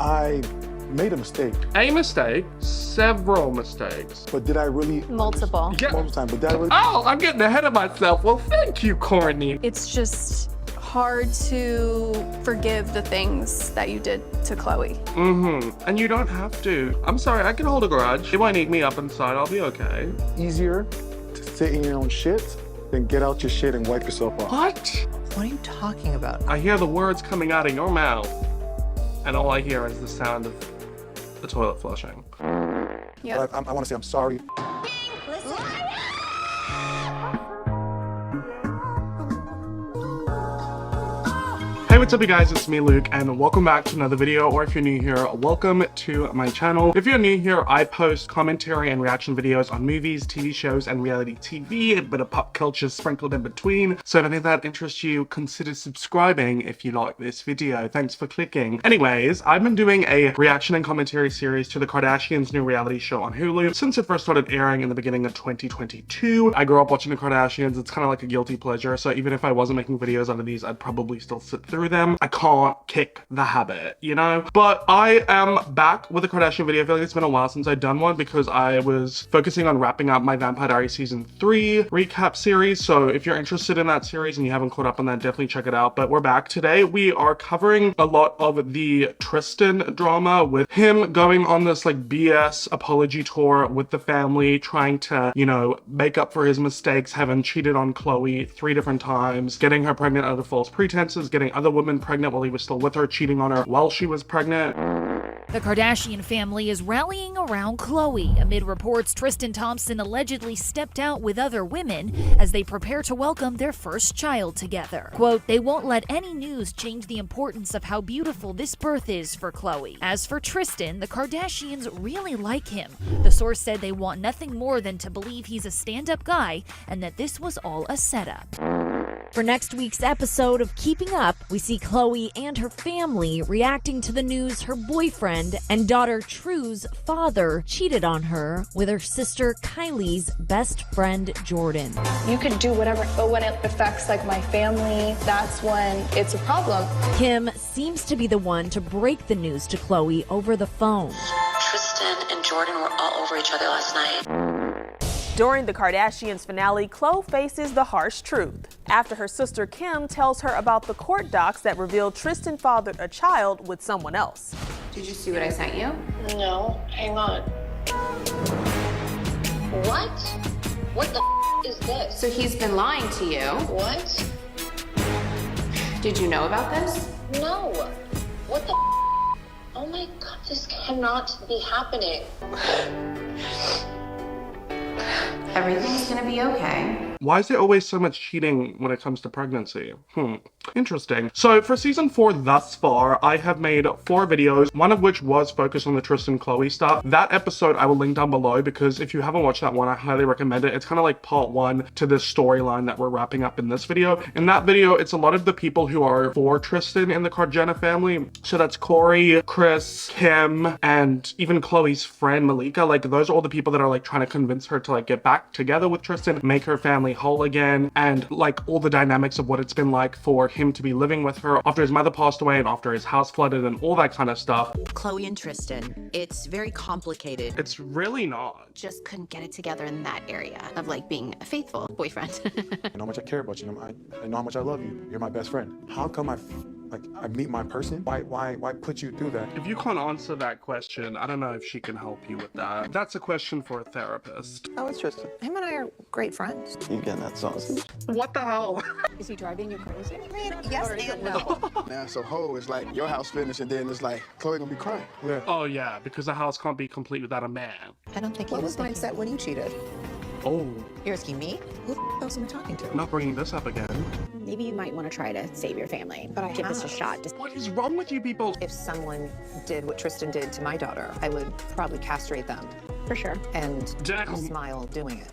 I made a mistake. A mistake? Several mistakes. But did I really? Multiple. Yeah. Multiple times, but did I really? Oh, I'm getting ahead of myself. Well, thank you, Kourtney. It's just hard to forgive the things that you did to Khloe. And you don't have to. I'm sorry, I can hold a grudge. It won't eat me up inside, I'll be okay. Easier to sit in your own shit than get out your shit and wipe yourself off. What? What are you talking about? I hear the words coming out of your mouth, and all I hear is the sound of the toilet flushing. Yeah. I want to say I'm sorry. Hey, what's up you guys, it's me Luke and welcome back to another video, or if you're new here, welcome to my channel. If you're new here, I post commentary and reaction videos on movies, TV shows, and reality TV, a bit of pop culture sprinkled in between. So if any of that interests you, consider subscribing if you like this video. Thanks for clicking. Anyways, I've been doing a reaction and commentary series to the Kardashians' new reality show on Hulu since it first started airing in the beginning of 2022. I grew up watching the Kardashians. It's kind of like a guilty pleasure, so even if I wasn't making videos out of these, I'd probably still sit through them. I can't kick the habit, you know? But I am back with a Kardashian video. I feel like it's been a while since I've done one because I was focusing on wrapping up my Vampire Diaries Season 3 recap series. So if you're interested in that series and you haven't caught up on that, definitely check it out. But we're back today. We are covering a lot of the Tristan drama with him going on this like BS apology tour with the family, trying to, you know, make up for his mistakes, having cheated on Khloe 3 different times, getting her pregnant under false pretenses, getting other women pregnant while he was still with her, cheating on her while she was pregnant. The Kardashian family is rallying around Khloe amid reports Tristain Thomson allegedly stepped out with other women as they prepare to welcome their first child together. Quote, "They won't let any news change the importance of how beautiful this birth is for Khloe. As for Tristan, the Kardashians really like him. The source said they want nothing more than to believe he's a stand-up guy and that this was all a setup." For next week's episode of Keeping Up, we see Khloe and her family reacting to the news her boyfriend and daughter True's father cheated on her with her sister Kylie's best friend Jordan. You could do whatever, but when it affects like my family, that's when it's a problem. Kim seems to be the one to break the news to Khloe over the phone. Tristan and Jordan were all over each other last night. During the Kardashians finale, Khloe faces the harsh truth after her sister Kim tells her about the court docs that revealed Tristan fathered a child with someone else. Did you see what I sent you? No, hang on. What? What the is this? So he's been lying to you. What? Did you know about this? No. What the Oh my god, this cannot be happening. Everything's gonna be okay. Why is there always so much cheating when it comes to pregnancy? Interesting. So for season 4 thus far, I have made 4 videos, one of which was focused on the Tristan Khloe stuff. That episode I will link down below because if you haven't watched that one, I highly recommend it. It's kind of like part 1 to this storyline that we're wrapping up in this video. In that video, it's a lot of the people who are for Tristan in the Jenner family. So that's Corey, Chris, Kim, and even Khloe's friend Malika. Like those are all the people that are like trying to convince her to like get back together with Tristan, make her family whole again, and like all the dynamics of what it's been like for him to be living with her after his mother passed away and after his house flooded and all that kind of stuff. Khloe and Tristan, it's very complicated. It's really not. Just couldn't get it together in that area of like being a faithful boyfriend. I know how much I care about you. I know how much I love you. You're my best friend. How come I meet my person? Why put you through that? If you can't answer that question, I don't know if she can help you with that. That's a question for a therapist. Oh, it's Tristan. Him and I are great friends. You getting that sausage? What the hell? Is he driving you crazy? Yes and no. Now, so Ho is like your house finished, and then it's like Khloe gonna be crying. Yeah. Oh yeah, because a house can't be complete without a man. I don't think he was mindset when you cheated? Oh, You're asking me? Who the else am I talking to? not bringing this up again. Maybe you might want to try to save your family, but give this a shot. Just What is wrong with you people? If someone did what Tristan did to my daughter, I would probably castrate them for sure. and Damn. smile doing it.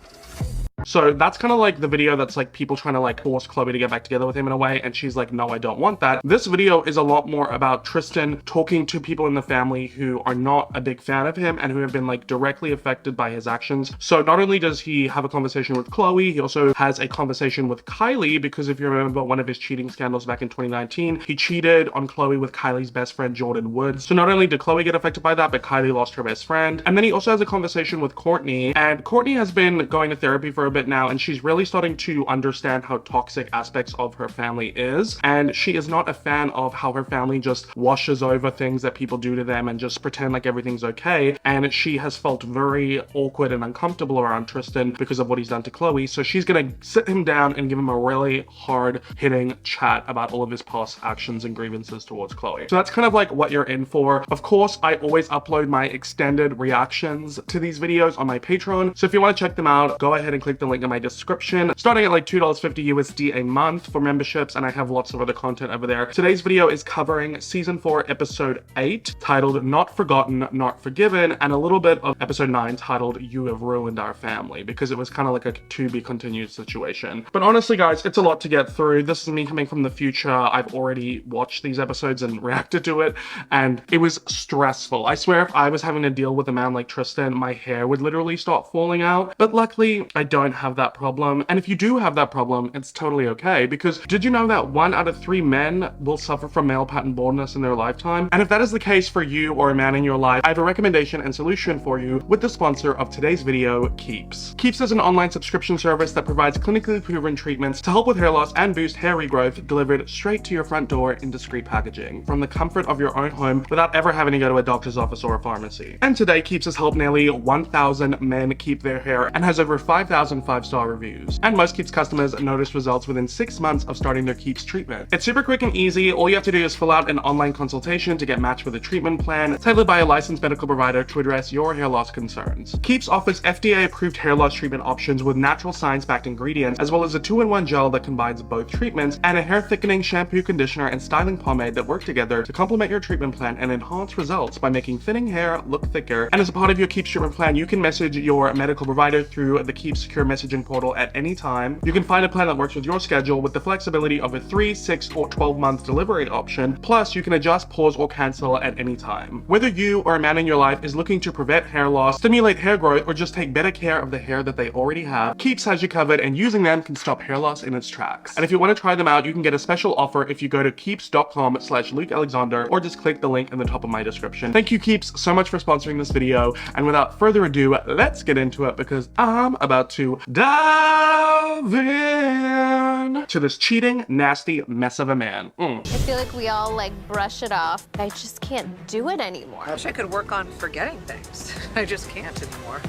So that's kind of like the video that's like people trying to like force Khloe to get back together with him in a way, and she's like, no, I don't want that. This video is a lot more about Tristan talking to people in the family who are not a big fan of him and who have been like directly affected by his actions. So not only does he have a conversation with Khloe, he also has a conversation with Kylie, because if you remember one of his cheating scandals back in 2019, he cheated on Khloe with Kylie's best friend Jordan Woods. So not only did Khloe get affected by that, but Kylie lost her best friend. And then he also has a conversation with Kourtney, and Kourtney has been going to therapy for a bit now, and she's really starting to understand how toxic aspects of her family is, and she is not a fan of how her family just washes over things that people do to them and just pretend like everything's okay. And she has felt very awkward and uncomfortable around Tristan because of what he's done to Khloe. So she's gonna sit him down and give him a really hard hitting chat about all of his past actions and grievances towards Khloe. So that's kind of like what you're in for. Of course, I always upload my extended reactions to these videos on my Patreon. So if you want to check them out, go ahead and click the link in my description. Starting at like $2.50 USD a month for memberships, and I have lots of other content over there. Today's video is covering season 4, episode 8, titled Not Forgotten, Not Forgiven, and a little bit of episode 9 titled You Have Ruined Our Family, because it was kind of like a to be continued situation. But honestly guys, it's a lot to get through. This is me coming from the future. I've already watched these episodes and reacted to it, and it was stressful. I swear if I was having to deal with a man like Tristan, my hair would literally start falling out. But luckily, I don't have that problem. And if you do have that problem, it's totally okay, because did you know that 1 out of 3 men will suffer from male pattern baldness in their lifetime? And if that is the case for you or a man in your life, I have a recommendation and solution for you with the sponsor of today's video, Keeps. Keeps is an online subscription service that provides clinically proven treatments to help with hair loss and boost hair regrowth, delivered straight to your front door in discreet packaging from the comfort of your own home without ever having to go to a doctor's office or a pharmacy. And today, Keeps has helped nearly 1,000 men keep their hair and has over 5,000 5-star reviews. And most Keeps customers notice results within 6 months of starting their Keeps treatment. It's super quick and easy. All you have to do is fill out an online consultation to get matched with a treatment plan tailored by a licensed medical provider to address your hair loss concerns. Keeps offers FDA-approved hair loss treatment options with natural science-backed ingredients, as well as a 2-in-1 gel that combines both treatments, and a hair thickening shampoo, conditioner, and styling pomade that work together to complement your treatment plan and enhance results by making thinning hair look thicker. And as a part of your Keeps treatment plan, you can message your medical provider through the Keeps secure messaging portal at any time. You can find a plan that works with your schedule with the flexibility of a 3, 6, or 12-month delivery option. Plus, you can adjust, pause, or cancel at any time. Whether you or a man in your life is looking to prevent hair loss, stimulate hair growth, or just take better care of the hair that they already have, Keeps has you covered, and using them can stop hair loss in its tracks. And if you want to try them out, you can get a special offer if you go to keeps.com/LukeAlexander or just click the link in the top of my description. Thank you, Keeps, so much for sponsoring this video. And without further ado, let's get into it, because I'm about to dive in to this cheating, nasty mess of a man. I feel like we all like brush it off. I just can't do it anymore. I wish I could work on forgetting things. I just can't anymore.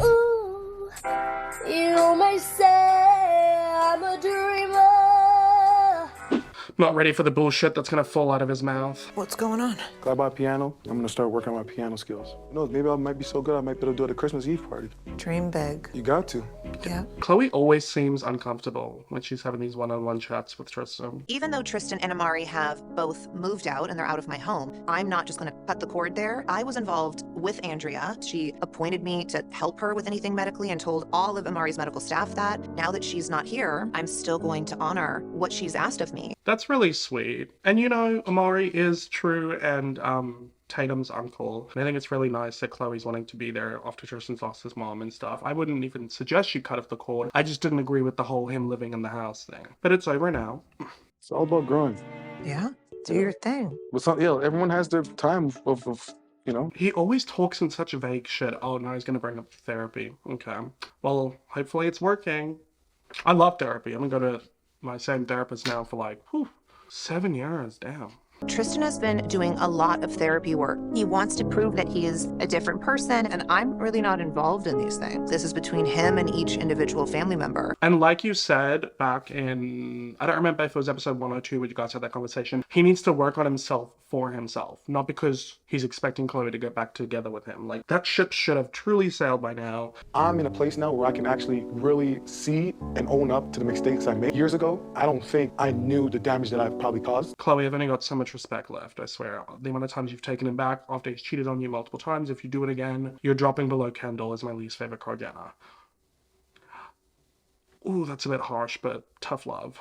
Ooh, you may say I'm a dreamer. Not ready for the bullshit that's gonna fall out of his mouth. What's going on? I buy a piano. I'm gonna start working on my piano skills. Who knows, maybe I might be so good I might be able to do it at a Christmas Eve party. Dream big. You got to. Yeah. Khloe always seems uncomfortable when she's having these one-on-one chats with Tristan. Even though Tristan and Amari have both moved out and they're out of my home, I'm not just gonna cut the cord there. I was involved with Andrea. She appointed me to help her with anything medically and told all of Amari's medical staff that. Now that she's not here, I'm still going to honor what she's asked of me. That's really sweet. And you know, Amari is True and Tatum's uncle. And I think it's really nice that Khloe's wanting to be there after Tristan's lost his mom and stuff. I wouldn't even suggest she cut off the cord. I just didn't agree with the whole him living in the house thing. But it's over now. It's all about growing. Yeah, do your thing. But yeah, everyone has their time of you know. He always talks in such vague shit. Oh, now he's gonna bring up therapy. Okay. Well, hopefully it's working. I love therapy. I'm gonna go to my same therapist now for like, 7 years, damn. Tristan has been doing a lot of therapy work. He wants to prove that he is a different person, and I'm really not involved in these things. This is between him and each individual family member. And like you said back in, I don't remember if it was episode 102 where you guys had that conversation, he needs to work on himself for himself, not because he's expecting Khloe to get back together with him. Like, that ship should have truly sailed by now. I'm in a place now where I can actually really see and own up to the mistakes I made years ago. I don't think I knew the damage that I've probably caused. Khloe, I've only got so much respect left, I swear. The amount of times you've taken him back after he's cheated on you multiple times, if you do it again, you're dropping below Kendall as my least favorite Kardashian. Ooh, that's a bit harsh, but tough love.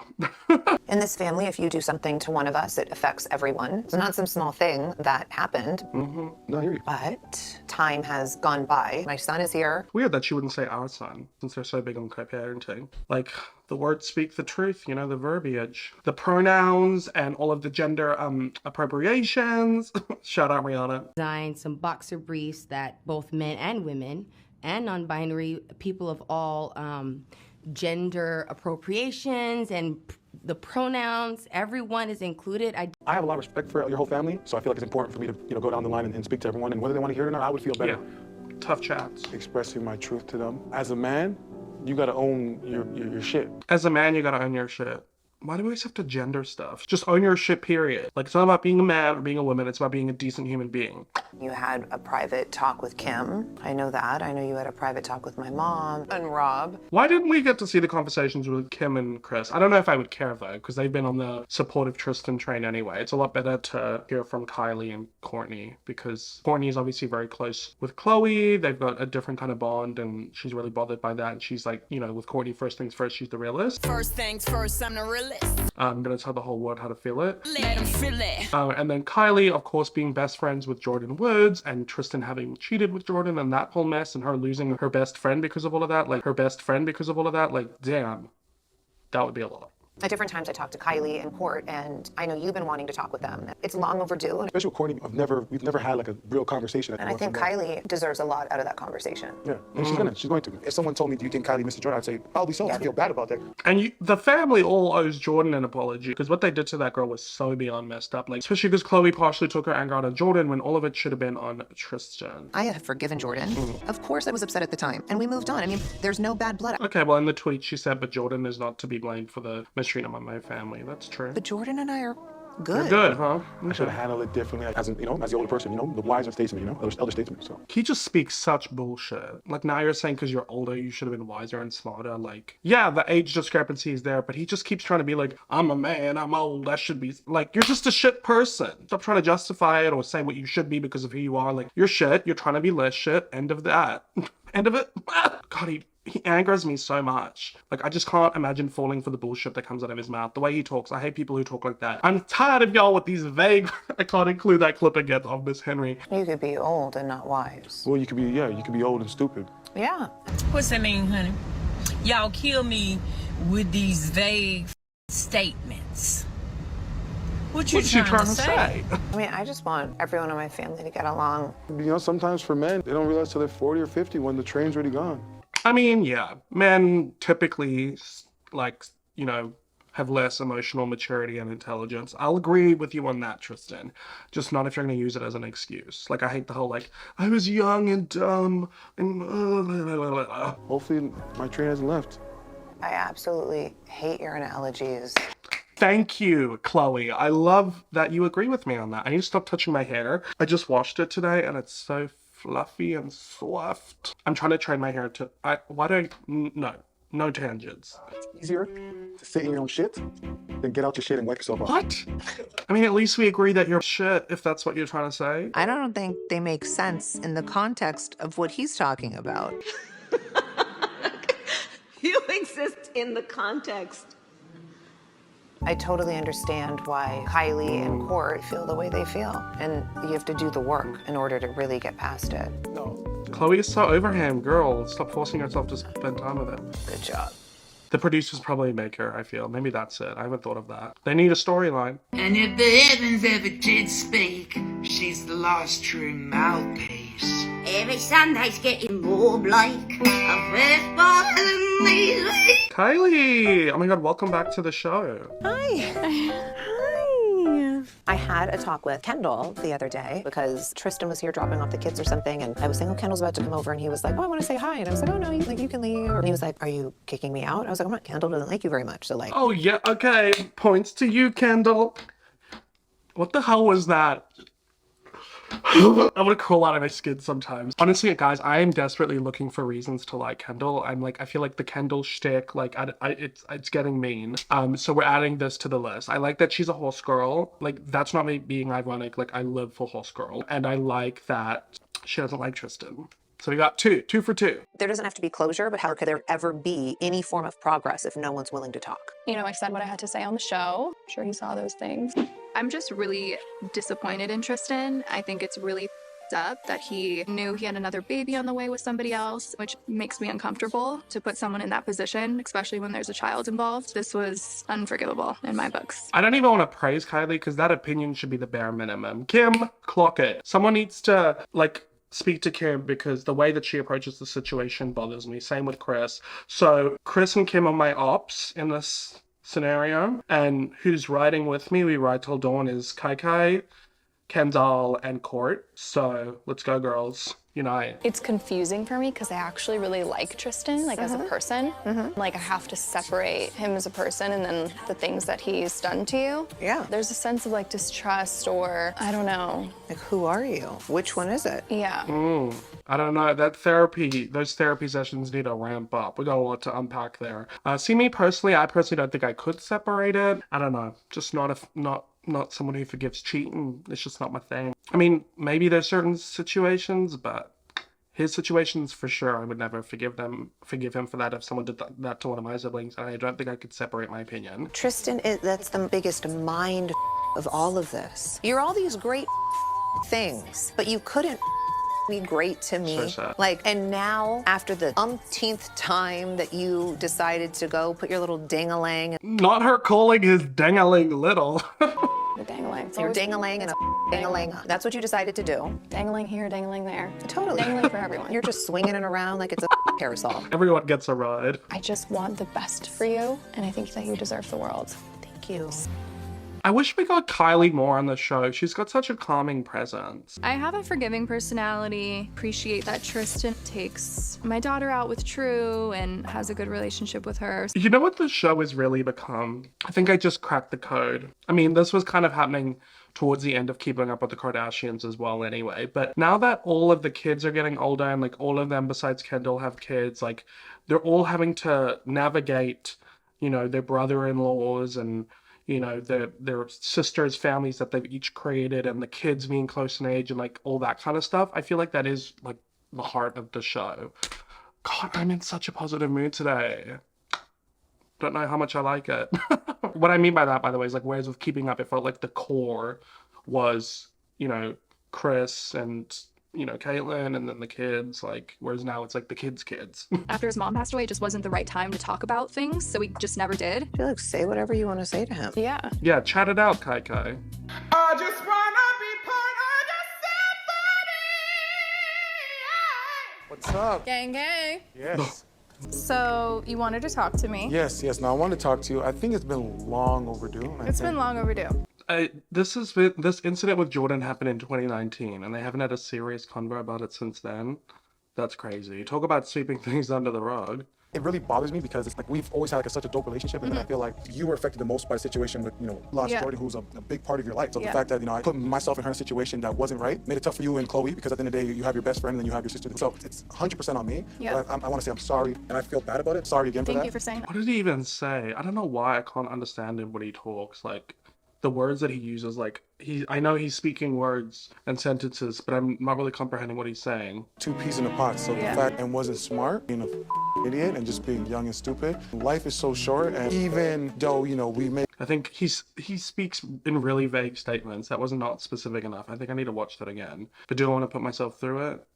In this family, if you do something to one of us, it affects everyone. It's not some small thing that happened. No, I hear you. But time has gone by. My son is here. Weird that she wouldn't say our son, since they're so big on co-parenting. Like, the words speak the truth, you know, the verbiage. The pronouns and all of the gender appropriations. Shout out Rihanna. Designed some boxer briefs that both men and women and non-binary people of all gender appropriations and the pronouns, everyone is included. I have a lot of respect for your whole family, so I feel like it's important for me to, go down the line and speak to everyone, and whether they want to hear it or not, I would feel better. Yeah. Tough chats. Expressing my truth to them. As a man, you gotta own your shit. As a man, you gotta own your shit. Why do we always have to gender stuff? Just own your shit, period. Like, it's not about being a man or being a woman, it's about being a decent human being. You had a private talk with Kim. I know that. I know you had a private talk with my mom and Rob. Why didn't we get to see the conversations with Kim and Chris? I don't know if I would care, though, because they've been on the supportive Tristan train anyway. It's a lot better to hear from Kylie and Kourtney, because Kourtney is obviously very close with Khloe. They've got a different kind of bond, and she's really bothered by that. And she's like, you know, with Kourtney, first things first, she's the realist. First things first, I'm the realist. I'm gonna tell the whole world how to feel it. Let them feel it. And then Kylie, of course, being best friends with Jordan Woods, and Tristan having cheated with Jordan and that whole mess, and her losing her best friend because of all of that. Like, damn, that would be a lot. At different times I talked to Kylie and Kourt, and I know you've been wanting to talk with them. It's long overdue. Especially with Kourtney, we've never had like a real conversation. And I think Kylie deserves a lot out of that conversation. Yeah, and she's going to. If someone told me, do you think Kylie misses Jordan? I'd say, probably so. I feel bad about that. And the family all owes Jordan an apology, because what they did to that girl was so beyond messed up. Like, especially because Khloe partially took her anger out on Jordan when all of it should have been on Tristan. I have forgiven Jordan. Of course I was upset at the time, and we moved on. I mean, there's no bad blood. Okay, well, in the tweet she said, but Jordan is not to be blamed for the mistreatment of my family. That's true. But Jordan and I are good. You're good, huh? I should have handled it differently as the older person, the wiser statesman, elder statesman. So he just speaks such bullshit. Like, now you're saying because you're older, you should have been wiser and smarter. Like, yeah, the age discrepancy is there, but he just keeps trying to be like, I'm a man, I'm old, I should be. Like, you're just a shit person. Stop trying to justify it or say what you should be because of who you are. Like, you're shit, you're trying to be less shit, end of that. End of it. God, he angers me so much. Like, I just can't imagine falling for the bullshit that comes out of his mouth. The way he talks, I hate people who talk like that. I'm tired of y'all with these vague... I can't include that clip again of Miss Henry. You could be old and not wise. Well, you could be old and stupid. Yeah. What's that mean, honey? Y'all kill me with these vague statements. What you trying to say? I mean, I just want everyone in my family to get along. Sometimes for men, they don't realize till they're 40 or 50 when the train's already gone. I mean, yeah, men typically, like, have less emotional maturity and intelligence. I'll agree with you on that, Tristan. Just not if you're going to use it as an excuse. Like, I hate the whole, like, I was young and dumb and... Hopefully, my train hasn't left. I absolutely hate your analogies. Thank you, Khloe. I love that you agree with me on that. I need to stop touching my hair. I just washed it today and it's so fluffy and soft. I'm trying to train my hair to... No tangents. It's easier to sit in your own shit than get out your shit and wipe yourself off. What? I mean, at least we agree that you're shit, if that's what you're trying to say. I don't think they make sense in the context of what he's talking about. You exist in the context. I totally understand why Kylie and Kourt feel the way they feel. And you have to do the work in order to really get past it. No. Khloe is so over him, girl. Stop forcing yourself to spend time with him. Good job. The producers probably make her, I feel. Maybe that's it. I haven't thought of that. They need a storyline. And if the heavens ever did speak, she's the last true mouthpiece. Every Sunday's getting more like a first ball in these weeks. Kylie! Oh my god, welcome back to the show. Hi. I had a talk with Kendall the other day because Tristan was here dropping off the kids or something, and I was saying, oh, Kendall's about to come over, and he was like, oh, I want to say hi. And I was like, oh, no, you can leave. And he was like, are you kicking me out? I was like, I'm not. Kendall doesn't like you very much, so like. Oh, yeah, okay. Points to you, Kendall. What the hell was that? I want to crawl out of my skin sometimes. Honestly, guys, I am desperately looking for reasons to like Kendall. I feel like the Kendall shtick, like, it's getting mean. So we're adding this to the list. I like that she's a horse girl. Like, that's not me being ironic. Like, I live for horse girl. And I like that she doesn't like Tristan. So we got two for two. There doesn't have to be closure, but how could there ever be any form of progress if no one's willing to talk? You know, I said what I had to say on the show. I'm sure he saw those things. I'm just really disappointed in Tristan. I think it's really up that he knew he had another baby on the way with somebody else, which makes me uncomfortable to put someone in that position, especially when there's a child involved. This was unforgivable in my books. I don't even want to praise Kylie because that opinion should be the bare minimum. Kim, clock it. Someone needs to, like, speak to Kim because the way that she approaches the situation bothers me. Same with Chris. So Chris and Kim are my ops in this scenario, and who's riding with me, we ride till dawn, is Kai, Kendall, and Court. So let's go, girls. Unite. It's confusing for me because I actually really like Tristan, like as a person. Like I have to separate him as a person and then the things that he's done to you. Yeah. There's a sense of like distrust or I don't know. Like, who are you? Which one is it? Yeah. I don't know. Those therapy sessions need to ramp up. We got a lot to unpack there. See, me personally, I personally don't think I could separate it. I don't know. Just not someone who forgives cheating. It's just not my thing. I mean, maybe there's certain situations, but his situations for sure, I would never forgive him for that if someone did that to one of my siblings. And I don't think I could separate my opinion. Tristan, that's the biggest mind of all of this. You're all these great things, but you couldn't be great to me. So like, and now after the umpteenth time that you decided to go put your little ding-a-lang. Not her calling his dang-a-ling little. The dang-a-lang. Your ding-a-lang and a ding-a-lang. That's what you decided to do. Dang-a-lang here, dang-a-lang there. Totally. Dang-a-lang for everyone. You're just swinging it around like it's a carousel. Everyone gets a ride. I just want the best for you, and I think that you deserve the world. Thank you. I wish we got Kylie more on the show. She's got such a calming presence. I have a forgiving personality. Appreciate that Tristan takes my daughter out with True and has a good relationship with her. You know what the show has really become? I think I just cracked the code. I mean, this was kind of happening towards the end of Keeping Up with the Kardashians as well anyway. But now that all of the kids are getting older and like all of them besides Kendall have kids, like they're all having to navigate, you know, their brother-in-laws and you know, their sisters' families that they've each created and the kids being close in age and like all that kind of stuff. I feel like that is like the heart of the show. God, I'm in such a positive mood today. Don't know how much I like it. What I mean by that, by the way, is like whereas with Keeping Up, it felt like the core was, you know, Chris and, you know, Caitlyn and then the kids, like, whereas now it's like the kids' kids. After his mom passed away, it just wasn't the right time to talk about things, so we just never did. I feel like say whatever you want to say to him. Yeah. Yeah, chat it out, Kai. I just wanna be part of What's up? Gang, gang. Yes. So, you wanted to talk to me. Yes. Now I want to talk to you. I think it's been long overdue. It's been long overdue. This incident with Jordan happened in 2019, and they haven't had a serious convo about it since then. That's crazy. Talk about sweeping things under the rug. It really bothers me because it's like we've always had like such a dope relationship, and then I feel like you were affected the most by the situation with, you know, lost Jordan, who's a big part of your life. So the fact that, you know, I put myself in her situation that wasn't right made it tough for you and Khloe, because at the end of the day, you have your best friend and then you have your sister. So it's 100% on me. Yeah. But I want to say I'm sorry, and I feel bad about it. Sorry again for that. Thank you for saying that. What did he even say? I don't know why I can't understand him when he talks. Like, the words that he uses, like, I know he's speaking words and sentences, but I'm not really comprehending what he's saying. Two peas in a pot. So the fact and wasn't smart, being a idiot and just being young and stupid. Life is so short, and even though, you know, we make... I think he speaks in really vague statements. That was not specific enough. I think I need to watch that again. But do I want to put myself through it?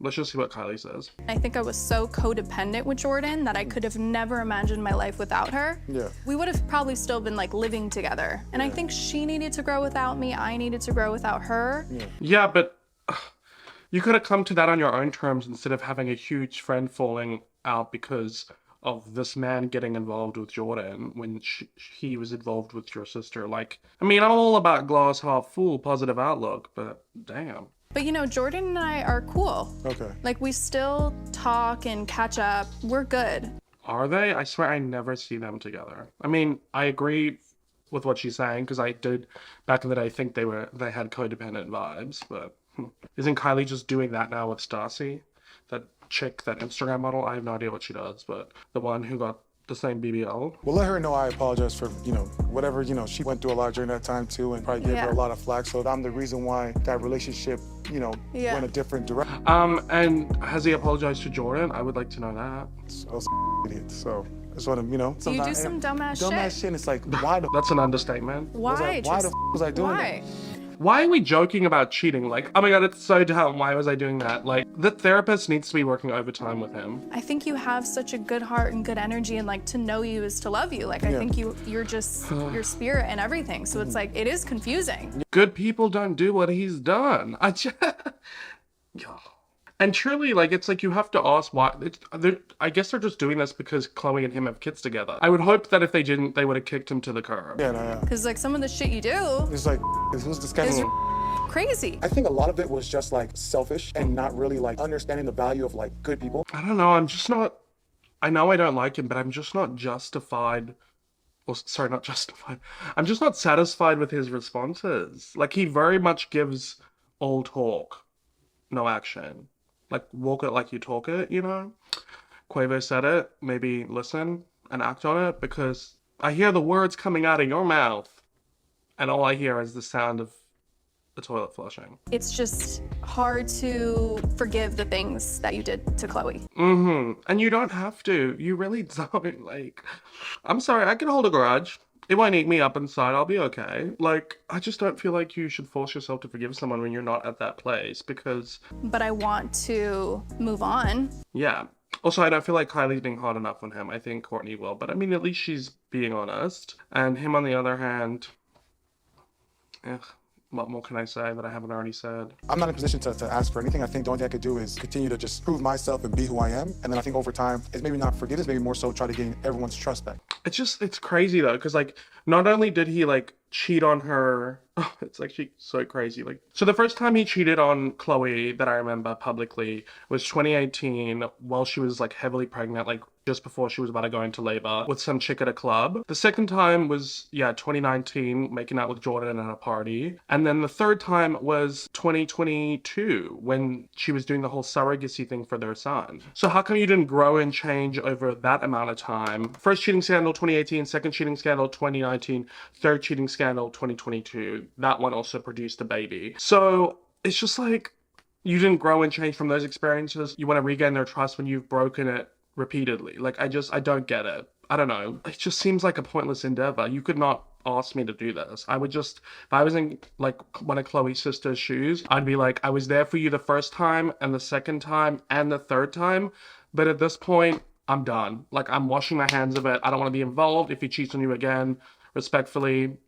Let's just see what Kylie says. I think I was so codependent with Jordan that I could have never imagined my life without her. Yeah. We would have probably still been like living together. And I think she needed to grow without me. I needed to grow without her. Yeah, but you could have come to that on your own terms instead of having a huge friend falling out because of this man getting involved with Jordan when he was involved with your sister. Like, I mean, I'm all about glass half full, positive outlook, but damn. But you know, Jordan and I are cool. Okay. Like, we still talk and catch up. We're good. Are they? I swear I never see them together. I mean, I agree with what she's saying, because I did back in the day think they had codependent vibes, but isn't Kylie just doing that now with Stassi? That chick, that Instagram model, I have no idea what she does, but the one who got the same BBL. Well, let her know I apologize for, whatever, she went through a lot during that time too, and probably gave her a lot of flack. So I'm the reason why that relationship, went a different direction. And has he apologized to Jordan? I would like to know that. I was an idiot, so I just want to, So you do some dumbass shit. And it's like, why the That's an understatement. Why? Why the was I doing that? Why are we joking about cheating? Like, oh my god, it's so dumb. Why was I doing that? Like, the therapist needs to be working overtime with him. I think you have such a good heart and good energy, and like to know you is to love you. Like I think you're just your spirit and everything. So it's like it is confusing. Good people don't do what he's done. And truly, like, it's like you have to ask why. I guess they're just doing this because Khloe and him have kids together. I would hope that if they didn't, they would have kicked him to the curb. Yeah. Because like some of the shit you do It's like, who's this guy? crazy. I think a lot of it was just like selfish and not really like understanding the value of like good people. I don't know. I'm just not. I know I don't like him, but I'm just not justified. Or sorry, not justified. I'm just not satisfied with his responses. Like, he very much gives all talk, no action. Like, walk it like you talk it, Quavo said it. Maybe listen and act on it, because I hear the words coming out of your mouth and all I hear is the sound of the toilet flushing. It's just hard to forgive the things that you did to Khloe. And you don't have to. You really don't. Like, I'm sorry, I can hold a grudge. It won't eat me up inside. I'll be okay. Like, I just don't feel like you should force yourself to forgive someone when you're not at that place, because... But I want to move on. Yeah. Also, I don't feel like Kylie's being hard enough on him. I think Kourtney will. But I mean, at least she's being honest. And him, on the other hand... What more can I say that I haven't already said? I'm not in a position to ask for anything. I think the only thing I could do is continue to just prove myself and be who I am. And then I think over time, it's maybe not forgiveness, maybe more so try to gain everyone's trust back. It's crazy though, because like, not only did he like cheat on her, it's actually so crazy. Like, so the first time he cheated on Khloe that I remember publicly was 2018 while she was like heavily pregnant, like just before she was about to go into labor with some chick at a club. The second time was, 2019, making out with Jordan at a party. And then the third time was 2022 when she was doing the whole surrogacy thing for their son. So how come you didn't grow and change over that amount of time? First cheating scandal 2018, second cheating scandal 2019, third cheating scandal 2022. That one also produced a baby. So it's just like, you didn't grow and change from those experiences. You want to regain their trust when you've broken it repeatedly. Like, I don't get it. I don't know. It just seems like a pointless endeavor. You could not ask me to do this. I would just, if I was in like one of Khloe's sister's shoes, I'd be like, I was there for you the first time and the second time and the third time, but at this point, I'm done. Like, I'm washing my hands of it. I don't want to be involved. If he cheats on you again, respectfully,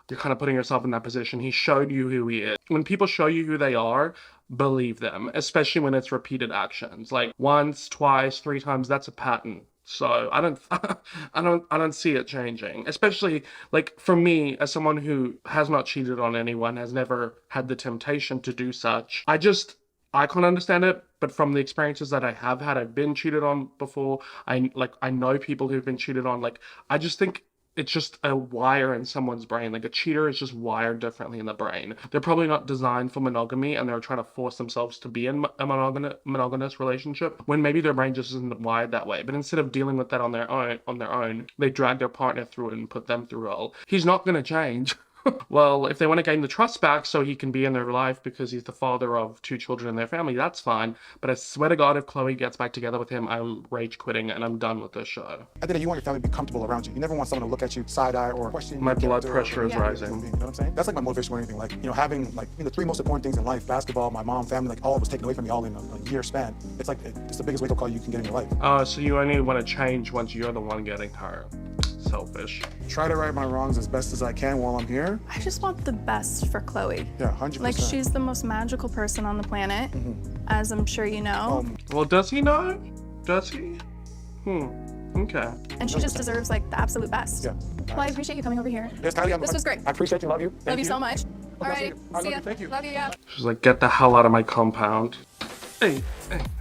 you're kind of putting yourself in that position. He showed you who he is. When people show you who they are, believe them, especially when it's repeated actions. Like once, twice, 3 times, that's a pattern. So I don't see it changing. Especially like for me, as someone who has not cheated on anyone, has never had the temptation to do such. I can't understand it, but from the experiences that I have had, I've been cheated on before. I know people who've been cheated on. Like, I just think it's just a wire in someone's brain. Like, a cheater is just wired differently in the brain. They're probably not designed for monogamy, and they're trying to force themselves to be in a monogamous relationship when maybe their brain just isn't wired that way. But instead of dealing with that on their own, they drag their partner through it and put them through it. He's not going to change. Well, if they want to gain the trust back so he can be in their life because he's the father of 2 children in their family, that's fine. But I swear to God, if Khloe gets back together with him, I'm rage quitting and I'm done with this show. At the end, you want your family to be comfortable around you. You never want someone to look at you side-eye or question my blood pressure is rising. You know what I'm saying? That's like my motivation or anything. Like, having like the 3 most important things in life: basketball, my mom, family, like all was taken away from me all in a year span. It's like it's the biggest wake-up call you can get in your life. So you only want to change once you're the one getting hurt. Selfish. Try to right my wrongs as best as I can while I'm here. I just want the best for Khloe. Yeah, 100%. Like, she's the most magical person on the planet, as I'm sure you know. Well, does he know? Does he? Okay. And she just deserves like the absolute best. Yeah. Well, I appreciate you coming over here. Yes, Kylie, this was great. I appreciate you. Love you. Love you so much. All right. See ya. Thank you. Love you. Yeah. She's like, get the hell out of my compound. Hey,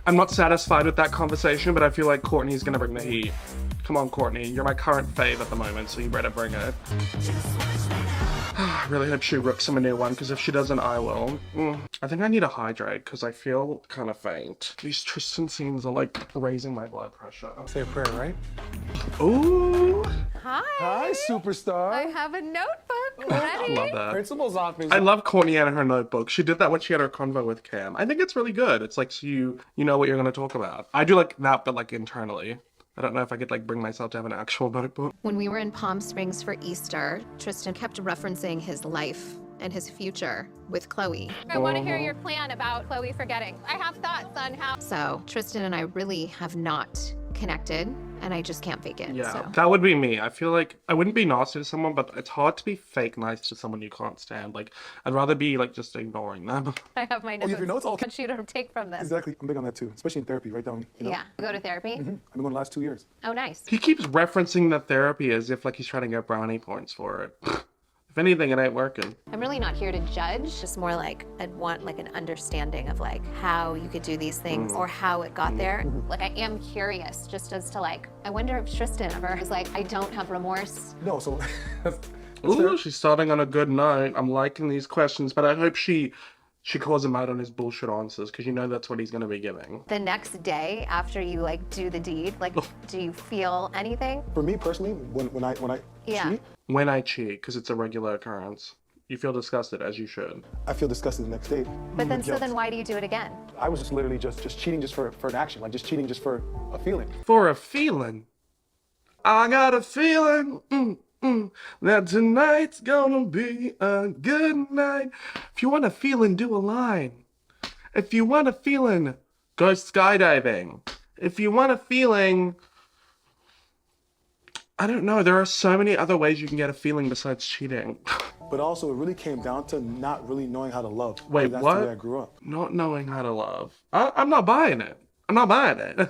I'm not satisfied with that conversation, but I feel like Kourtney's gonna bring the heat. Come on, Kourtney, you're my current fave at the moment, so you better bring it. I really hope she rips him a new one, because if she doesn't, I will. I think I need to hydrate, because I feel kind of faint. These Tristan scenes are like raising my blood pressure. Say a prayer, right? Ooh! Hi! Hi, superstar! I have a notebook ready. I love that. Principal's office. I love Kourtney and her notebook. She did that when she had her convo with Cam. I think it's really good. It's like, so you know what you're going to talk about. I do like that, but like internally. I don't know if I could like bring myself to have an actual notebook. When we were in Palm Springs for Easter, Tristan kept referencing his life and his future with Khloe. I want to hear your plan about Khloe forgetting. I have thoughts on how. So Tristan and I really have not connected, and I just can't fake it. Yeah, So. that would be me. I feel like I wouldn't be nasty to someone, but it's hard to be fake nice to someone you can't stand. Like, I'd rather be like just ignoring them. I have my notes. you have your notes? What you to take from this? Exactly. I'm big on that too, especially in therapy. Write down. You know? Yeah. Go to therapy? I've been going the last 2 years. Oh, nice. He keeps referencing the therapy as if like he's trying to get brownie points for it. If anything, it ain't working. I'm really not here to judge. Just more like I'd want like an understanding of like how you could do these things or how it got there. Like, I am curious just as to like, I wonder if Tristan ever is like, I don't have remorse. No, so... Ooh, she's starting on a good note. I'm liking these questions, but I hope she calls him out on his bullshit answers, because you know that's what he's going to be giving. The next day after you like do the deed, like, do you feel anything? For me personally, when I cheat, When I cheat, because it's a regular occurrence, you feel disgusted, as you should. I feel disgusted the next day. But then, so then why do you do it again? I was just literally just cheating just for an action, like just cheating just for a feeling. For a feeling? I got a feeling that tonight's gonna be a good night. If you want a feeling, do a line. If you want a feeling, go skydiving. If you want a feeling, I don't know, there are so many other ways you can get a feeling besides cheating. But also, it really came down to not really knowing how to love. Wait, that's what? the way I grew up. Not knowing how to love. I'm not buying it. I'm not buying it.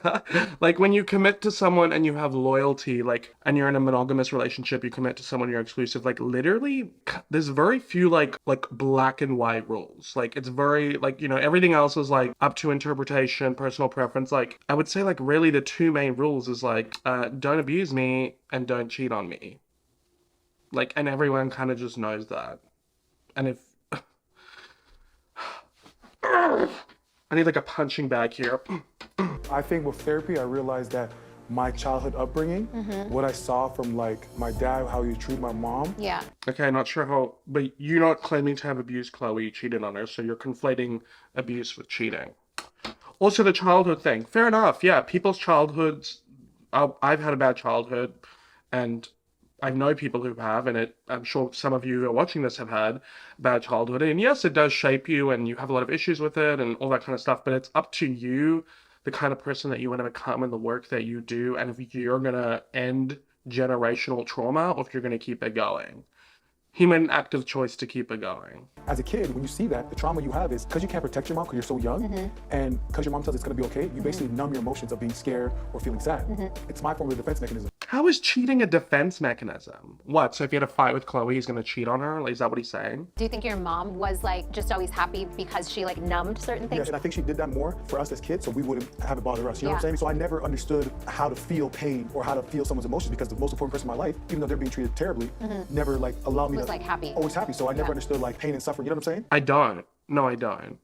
Like, when you commit to someone and you have loyalty, like, and you're in a monogamous relationship, you commit to someone, you're exclusive, like, literally, there's very few, like black and white rules. Like, it's very, like, you know, everything else is, like, up to interpretation, personal preference. Like, I would say, like, really the two main rules is, like, don't abuse me and don't cheat on me. Like, and everyone kind of just knows that. And if... I need, like, a punching bag here. I think with therapy, I realized that my childhood upbringing, what I saw from like my dad, how he treated my mom. Yeah. Okay, not sure how, but you're not claiming to have abused Khloe, you cheated on her, so you're conflating abuse with cheating. Also, the childhood thing. Fair enough, yeah, people's childhoods, I've had a bad childhood, and I know people who have, and I'm sure some of you who are watching this have had bad childhood, and yes, it does shape you, and you have a lot of issues with it, and all that kind of stuff, but it's up to you, the kind of person that you want to become and the work that you do, and if you're going to end generational trauma or if you're going to keep it going. He made an active choice to keep it going. As a kid, when you see that, the trauma you have is because you can't protect your mom because you're so young, and because your mom tells you it's going to be okay, you basically numb your emotions of being scared or feeling sad. It's my form of defense mechanism. How is cheating a defense mechanism? What, so if he had a fight with Khloe, he's going to cheat on her? Like, is that what he's saying? Do you think your mom was like just always happy because she like numbed certain things? Yes, and I think she did that more for us as kids, so we wouldn't have it bother us. You know what I'm saying? So I never understood how to feel pain or how to feel someone's emotions, because the most important person in my life, even though they're being treated terribly, never like allowed me Was to like happy. always happy. So I never understood like pain and suffering. You know what I'm saying? I don't. No, I don't.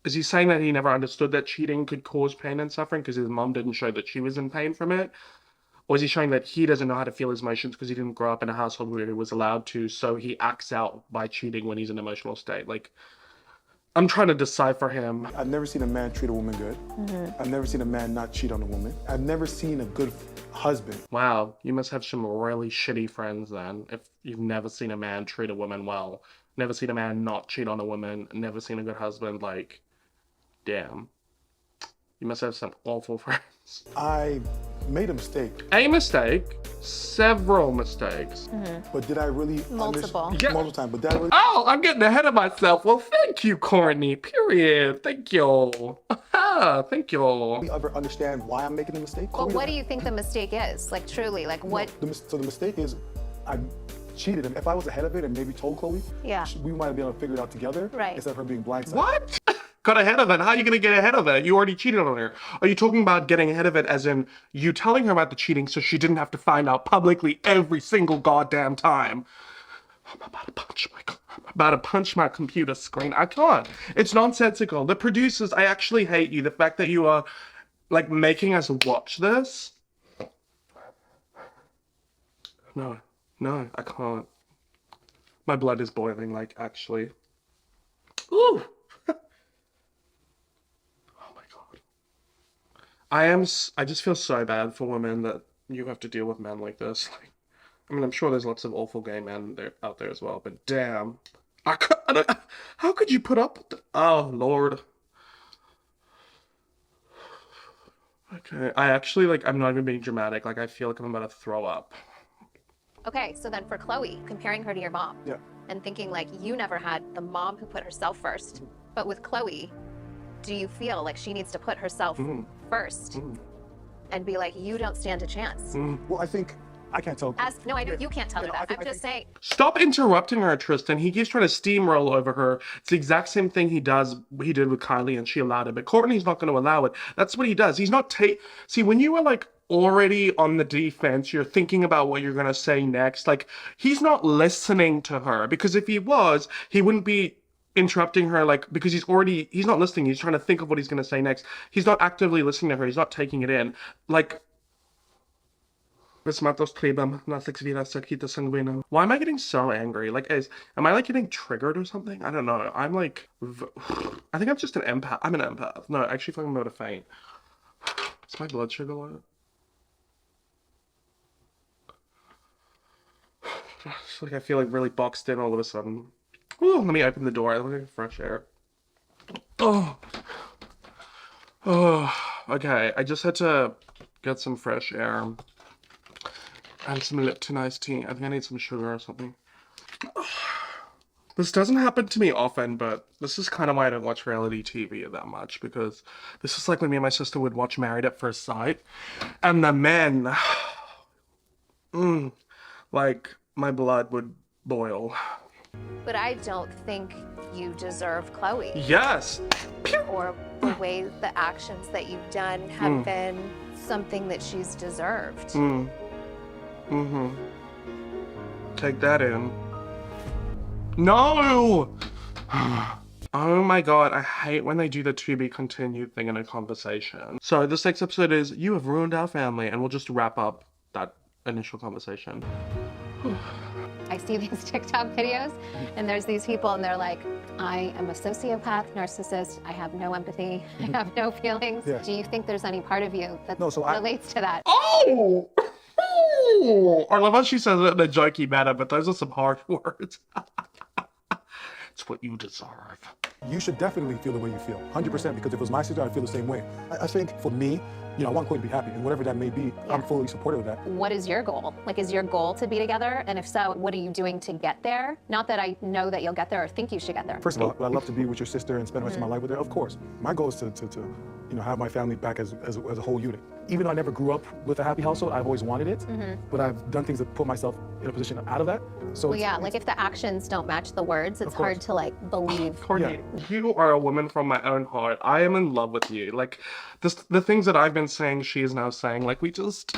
Is he saying that he never understood that cheating could cause pain and suffering because his mom didn't show that she was in pain from it? Or is he showing that he doesn't know how to feel his emotions because he didn't grow up in a household where he was allowed to, so he acts out by cheating when he's in an emotional state? Like, I'm trying to decipher him. I've never seen a man treat a woman good. I've never seen a man not cheat on a woman. I've never seen a good husband. Wow, you must have some really shitty friends then, if you've never seen a man treat a woman well. Never seen a man not cheat on a woman, never seen a good husband. Like, damn. You must have some awful friends. I made a mistake. A mistake? Several mistakes. But did I really Multiple. Yeah. Multiple times, but did I really... Oh, I'm getting ahead of myself. Well, thank you, Kourtney. Period. Thank you. Thank you. We ever understand why I'm making a mistake? Well, what do you think the mistake is? Like, truly, like what? So the mistake is, I cheated. And if I was ahead of it and maybe told Khloe, Yeah. we might have been able to figure it out together. Right. Instead of her being blindsided. What? got ahead of it. How are you going to get ahead of it? You already cheated on her. Are you talking about getting ahead of it as in you telling her about the cheating so she didn't have to find out publicly every single goddamn time? I'm about to punch my computer screen. I can't. It's nonsensical. The producers, I actually hate you. The fact that you are, like, making us watch this. No, I can't. My blood is boiling, like, actually. Ooh! Oh my god. I just feel so bad for women that you have to deal with men like this. Like, I mean, I'm sure there's lots of awful gay men out there as well, but damn. How could you put up with that? Oh, Lord. Okay, I actually, like, I'm not even being dramatic. Like, I feel like I'm about to throw up. Okay, so then for Khloe, comparing her to your mom. Yeah. And thinking like you never had the mom who put herself first. But with Khloe, do you feel like she needs to put herself first and be like, you don't stand a chance? Well, I think I can't tell. No, I know you can't tell her that. I'm just saying. Stop interrupting her, Tristan. He keeps trying to steamroll over her. It's the exact same thing he did with Kylie, and she allowed it. But Kourtney's not going to allow it. That's what he does. He's not See, when you were like already on the defense, you're thinking about what you're going to say next. Like, he's not listening to her, because if he was, he wouldn't be interrupting her, like, because he's not listening. He's trying to think of what he's going to say next. He's not actively listening to her. He's not taking it in. Like, why am I getting so angry? Like, am I like getting triggered or something? I don't know. I'm like, I think I'm just an empath. I'm an empath. No, actually, I'm about to faint. Is my blood sugar low? It's like I feel like really boxed in all of a sudden. Ooh, let me open the door. Let me get fresh air. Oh. Okay. I just had to get some fresh air. And some Lipton iced tea. I think I need some sugar or something. This doesn't happen to me often, but this is kind of why I don't watch reality TV that much, because this is like when me and my sister would watch Married at First Sight, and the men, like, my blood would boil. But I don't think you deserve Khloe. Yes! Or the way the actions that you've done have been something that she's deserved. Take that in. No! Oh my god, I hate when they do the to be continued thing in a conversation. So this next episode is, you have ruined our family, and we'll just wrap up that initial conversation. I see these TikTok videos, and there's these people, and they're like, I am a sociopath, narcissist, I have no empathy, I have no feelings. Yeah. Do you think there's any part of you that relates to that? Oh! I love how she says it in a jokey manner, but those are some hard words. It's what you deserve. You should definitely feel the way you feel, 100%, because if it was my sister, I'd feel the same way. I think for me, you know, I want Khloe to be happy, and whatever that may be, I'm fully supportive of that. What is your goal? Like, is your goal to be together? And if so, what are you doing to get there? Not that I know that you'll get there or think you should get there. First of all, I'd love to be with your sister and spend the rest of my life with her, of course. My goal is to you know, have my family back as a whole unit. Even though I never grew up with a happy household, I've always wanted it, but I've done things to put myself in a position out of that. So well, yeah, like if the actions don't match the words, it's hard to like believe. Kourtney, you are a woman from my own heart. I am in love with you. Like, the things that I've been saying, she is now saying. Like, we just...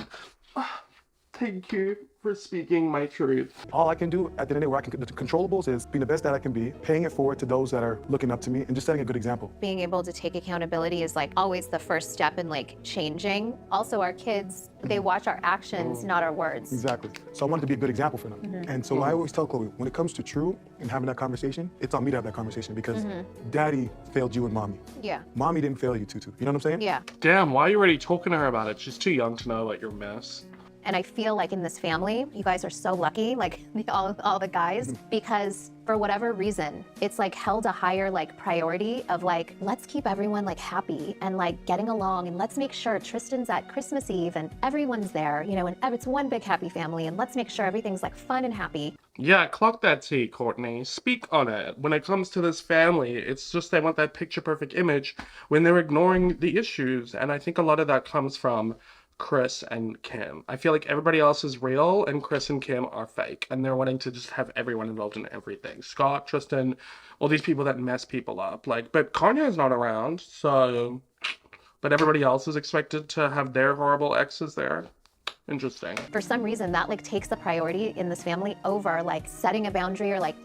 Thank you for speaking my truth. All I can do at the end of the day, where the controllables is being the best that I can be, paying it forward to those that are looking up to me, and just setting a good example. Being able to take accountability is like always the first step in like changing. Also, our kids, they watch our actions, not our words. Exactly. So I wanted to be a good example for them. And so I always tell Khloe, when it comes to true and having that conversation, it's on me to have that conversation, because daddy failed you and mommy. Yeah. Mommy didn't fail you, Tutu. You know what I'm saying? Yeah. Damn, why are you already talking to her about it? She's too young to know about your mess. And I feel like in this family, you guys are so lucky, like all the guys, because for whatever reason, it's like held a higher like priority of like, let's keep everyone like happy and like getting along, and let's make sure Tristan's at Christmas Eve and everyone's there, you know, and it's one big happy family, and let's make sure everything's like fun and happy. Yeah, clock that tea, Kourtney. Speak on it. When it comes to this family, it's just they want that picture perfect image when they're ignoring the issues. And I think a lot of that comes from Kris and Kim. I feel like everybody else is real and Kris and Kim are fake, and they're wanting to just have everyone involved in everything. Scott, Tristan, all these people that mess people up. Like, but Kanye's not around, so, but everybody else is expected to have their horrible exes there. Interesting. For some reason, that like takes the priority in this family over like setting a boundary or like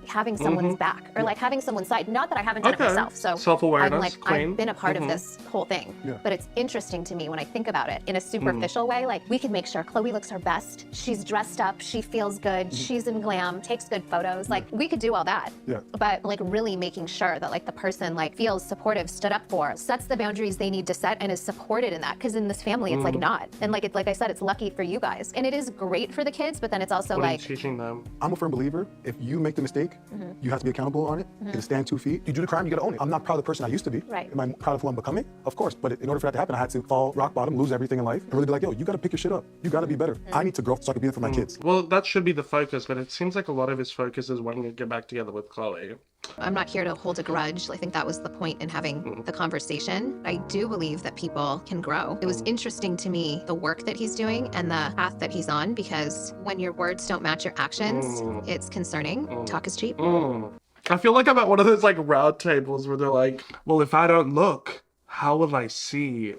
having someone's back or like having someone's side. Not that I haven't done it myself. So self-awareness, I'm like, I've been a part of this whole thing. But it's interesting to me when I think about it in a superficial way. Like we can make sure Khloe looks her best. She's dressed up. She feels good. She's in glam. Takes good photos. Like we could do all that. But like really making sure that like the person like feels supportive, stood up for, sets the boundaries they need to set, and is supported in that. Because in this family, it's like not. And like like I said, it's lucky for you guys, and it is great for the kids, but then it's also what are like you teaching them? I'm a firm believer, if you make the mistake, you have to be accountable on it. You gotta stand 2 feet. You do the crime, you gotta own it. I'm not proud of the person I used to be. Right. Am I proud of who I'm becoming? Of course, but in order for that to happen, I had to fall rock bottom, lose everything in life, and really be like, yo, you gotta pick your shit up. You gotta be better. I need to grow so I can be there for my kids. Well, that should be the focus, but it seems like a lot of his focus is wanting to get back together with Khloe. I'm not here to hold a grudge. I think that was the point in having the conversation. I do believe that people can grow. It was interesting to me, the work that he's doing and the path that he's on, because when your words don't match your actions, it's concerning. Talk is cheap. I feel like I'm at one of those like round tables where they're like, well, if I don't look, how will I see?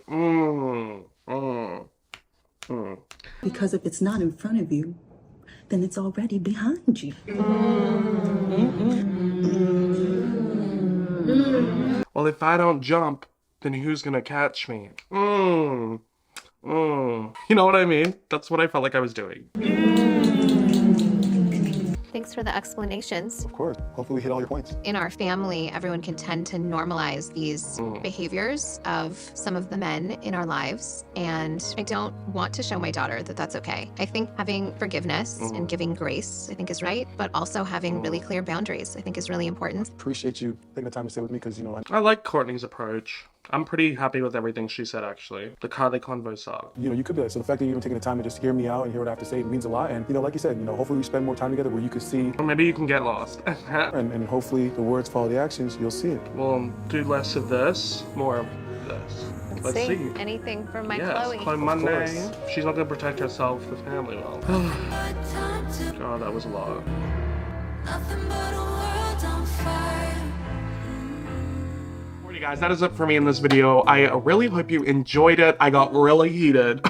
Because if it's not in front of you, then it's already behind you. Well, if I don't jump, then who's gonna catch me? You know what I mean? That's what I felt like I was doing. thanks for the explanations. Of course. Hopefully we hit all your points. In our family, everyone can tend to normalize these behaviors of some of the men in our lives. And I don't want to show my daughter that that's okay. I think having forgiveness and giving grace, I think is right. But also having really clear boundaries, I think is really important. Appreciate you taking the time to stay with me because, you know, I like Kourtney's approach. I'm pretty happy with everything she said, actually. The Kylie convo sucked. You know, you could be like, so the fact that you're even taking the time to just hear me out and hear what I have to say means a lot. And, you know, like you said, you know, hopefully we spend more time together where you can see. Or maybe you can get lost. and hopefully the words follow the actions, you'll see it. We'll do less of this, more of this. Let's see. Anything from my yes, Khloe. Khloe Monday. She's not gonna protect herself, the family will. God, that was a lot. Nothing but a world on fire. Alrighty guys, that is it for me in this video. I really hope you enjoyed it. I got really heated.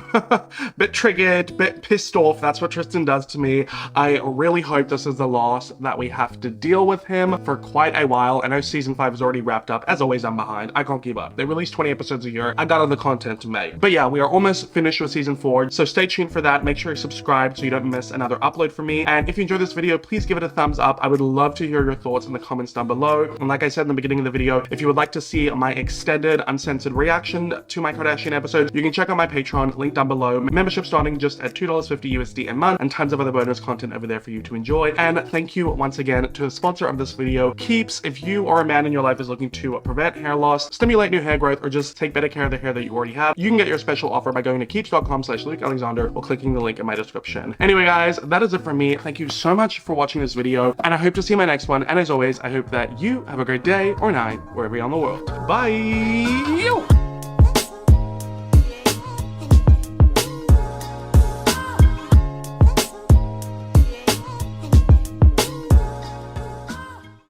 Bit triggered, bit pissed off. That's what Tristan does to me. I really hope this is the loss that we have to deal with him for quite a while. I know season 5 is already wrapped up. As always, I'm behind. I can't keep up. They release 20 episodes a year. I got other content to make. But yeah, we are almost finished with season 4. So stay tuned for that. Make sure you subscribe so you don't miss another upload from me. And if you enjoyed this video, please give it a thumbs up. I would love to hear your thoughts in the comments down below. And like I said in the beginning of the video, if you would like to see my extended uncensored reaction to my Kardashian episodes, you can check out my Patreon, link down below. Membership starting just at $2.50 USD a month, and tons of other bonus content over there for you to enjoy. And thank you once again to the sponsor of this video, Keeps. If you or a man in your life is looking to prevent hair loss, stimulate new hair growth, or just take better care of the hair that you already have, you can get your special offer by going to keeps.com/LukeAlexander or clicking the link in my description. Anyway guys, that is it from me. Thank you so much for watching this video, and I hope to see you in my next one. And as always, I hope that you have a great day or night wherever you're in the world. Bye!